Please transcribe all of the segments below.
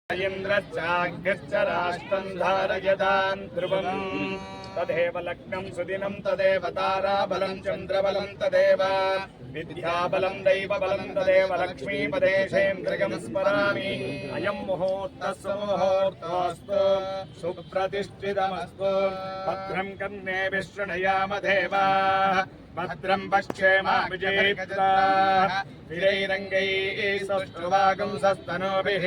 इंद्रश्चाग्निश्च राष्ट्रं धारयतां ध्रुवम् तदेव लग्नं सुदिनं तदेव ताराबलं चन्द्रबलं तदेव विद्याबलं दैवबलं तदेव लक्ष्मीपदेशेन्द्रियं स्मरामि अयं मुहूर्तः सुमुहूर्तोऽस्तु सुप्रतिष्ठितमस्तु भद्रं कर्णेभिः शृणुयाम देवाः भद्रं पश्येमाभिजित्वाः विरैरङ्गैः सुष्ठुवागुंसस्तनूभिः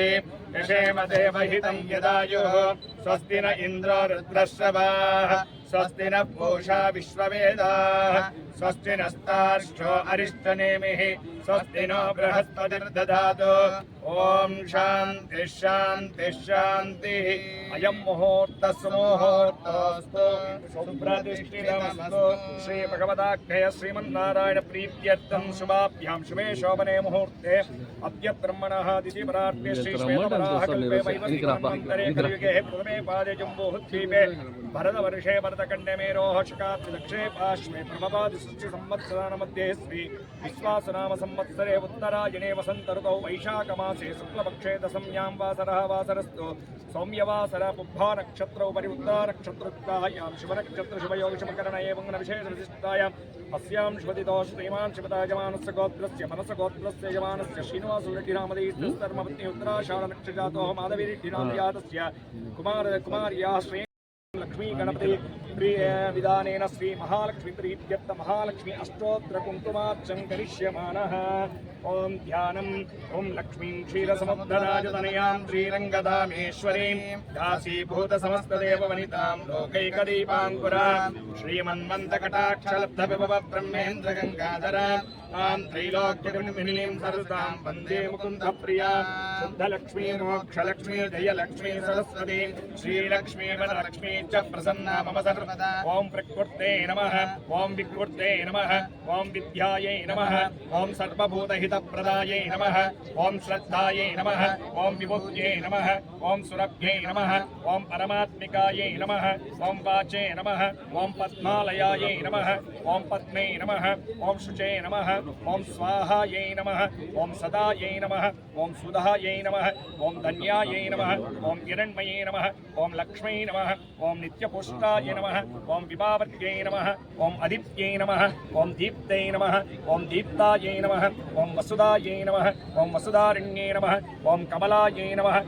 यशेम देवहितं यदायुः स्वस्ति न इन्द्रो रुद्रश्रवाः स्वस्ति न पूषा विश्ववेदाः स्वस्ति नस्तार्क्ष्यो अरिष्टनेमिः स्वस्ति नो बृहस्पतिर्दधातु ओम शांति शांति शांति अयं मुहूर्तः सुमुहूर्तोऽस्तु सुप्रतिष्ठितमस्तु श्री भगवदाख्यय श्रीमन्नारायण प्रीत्यर्थं शुभाभ्यां शुभे शोभने मुहूर्ते अद्य ब्रह्मणः दितिपरार्थे श्री श्वेतवराह कल्पे वैवस्वतन्त्रे कलियुगे प्रथमे पादे जम्बूद्वीपे भरतवर्षे भरतखण्डे मेरोः शकाब्दे दक्षिणे पार्श्वे प्रभवादिषष्टि संवत्सराणामध्ये श्री विश्वासनाम संवत्सरे उत्तरायणे वसन्त ऋतौ वैशाखमासे शुक्लपक्षे दशम्यां वासरः वासरस्तु सौम्यवासर पुब्भा नक्षत्रौ परिवृत्ता नक्षत्रयुक्तायां शुभनक्षत्र शुभयोगशुभकरण एवं विशेषविशिष्टायाम् अस्यां शुभदितो श्रीमान् शिवतायजमानस्य गोत्रस्य मनसगोत्रस्य यजमानस्य श्रीनिवासरेड्डिनामधीयधर्मपत्नी उत्तराषाढनक्षजातो माधवीरेड्डिनामयातस्य कुमार्याः श्री लक्ष्मी गणपति प्रिय विधानेन श्री महालक्ष्मी प्रीत्यर्थ महालक्ष्मी अष्टोत्तर कुंकुमार्चन करिष्यमानः ओम ध्यानम् ओम लक्ष्मीं क्षीरसमुद्रराजतनयां श्रीरङ्गधामेश्वरीं दासीभूत समस्तदेववनितां लोकैकदीपाङ्कुरां श्रीमन्मन्दकटाक्षलब्धविभव ब्रह्मेन्द्र गङ्गाधरां तां त्रैलोक्यगुणिमिनीं सरसां वन्दे मुकुन्दप्रियां शुद्धलक्ष्मी मोक्षलक्ष्मी जयलक्ष्मी सरस्वतीं श्रीलक्ष्मी वरलक्ष्मी च प्रसन्ना मम सर्वदा ओम प्रकृते नमः ओम विकृते नमः ओम विद्यायै नमः ओम सर्वभूतहितप्रदायै नमः ओम श्रद्धायै नमः ओम विभुत्यै नमः ओम सुरभ्यै नमः ओम परमात्मिकायै नमः ओम वाचे नमः ओम पद्मालयायै नमः ओम पद्मे नमः ओम शुचे नमः ओम स्वाहायै नमः ओम सदायै नमः ओम सुधायै नमः ओम धन्यायै नमः ओम हिरण्मये नमः ओम लक्ष्मै नमः ओम नित्यपुष्टाय नमः ओम विभावर्यै नमः ओम अदित्यै नमः ओम दीप्तै नमः ओम दीप्तायै नमः ओम वसुदायै नमः ओम वसुदारण्ये नमः ओम कमलायै नमः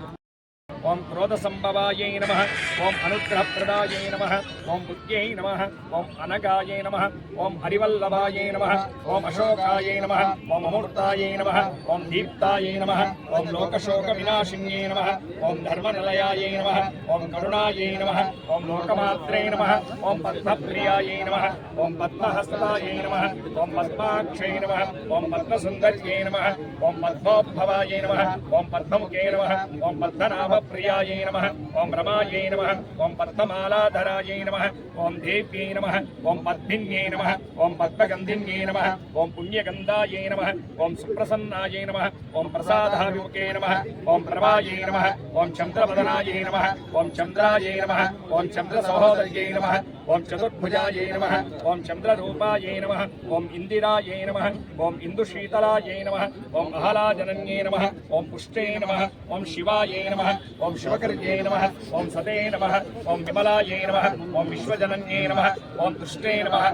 ओम क्रोधसंभवायै नमः ओम अनुग्रहप्रदायै नमः ओम बुद्ध्यै नमः ओम अनगायै नमः ओम हरिवल्लभायै नमः ओम अशोकायै नमः ओम अमूर्तायै नमः ओम दीप्तायै नमः ओम लोकशोकविनाशिन्यै नमः ओम धर्मनिलयायै नमः ओम करुणायै नमः ओम लोकमात्रे नमः ओम पद्मप्रियायै नमः ओम पद्महस्तायै नमः ओम पद्माक्षै नमः ओम पद्मसुन्दर्यै नमः ओम पद्मोद्भवायै नमः ओम पद्ममुखे नमः ओम पद्मनाभ प्रियायै नमः ओम रमायै नमः ओम पद्ममालाधरायै नमः ओम देव्यै नमः ओम पद्मिन्यै नमः ओम पद्मगन्धिन्यै नमः ओम पुण्यगन्धायै नमः ओम सुप्रसन्नायै नमः ओम प्रसादाभिमुखे नमः ओम प्रभायै नमः ओम चन्द्रवदनायै नमः ओम चन्द्रायै नमः ओम चन्द्रसहोदर्यै नमः ओम चतुर्भुजायै नमः ओम चन्द्ररूपायै नमः ओम इन्दिरायै नमः ओम इन्दुशीतलायै नमः ओम अहलाजनन्यै नमः ओम पुष्टे नमः ओम शिवायै नमः ओम शिवकर्ये नमः ओम सते नमः ओम विमलायै नमः ओम विश्वजनन्ये नमः ओम तुष्टे नमः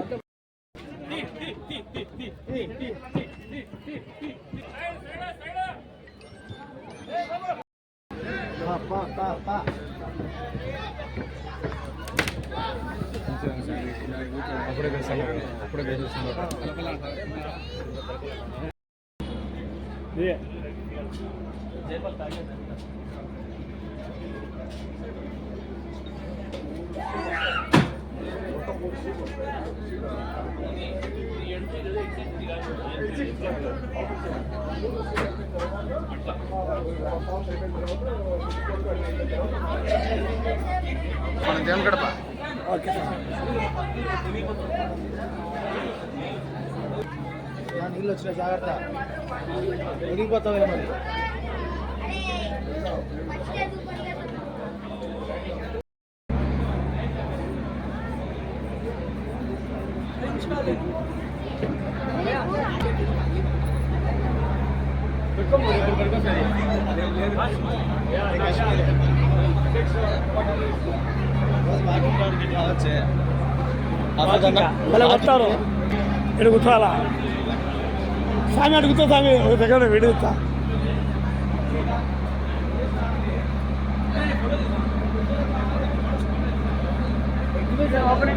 మనం దేవుని గడప ఓకే నీళ్ళు వచ్చిన జాగ్రత్త ఒడిగిపోతావు మరి మళ్ళీ వస్తారు ఇక్కడ కూర్చోవాలా స్వామి అడుగుతా స్వామి ఒక దగ్గర విడుగుతా అవన్నీ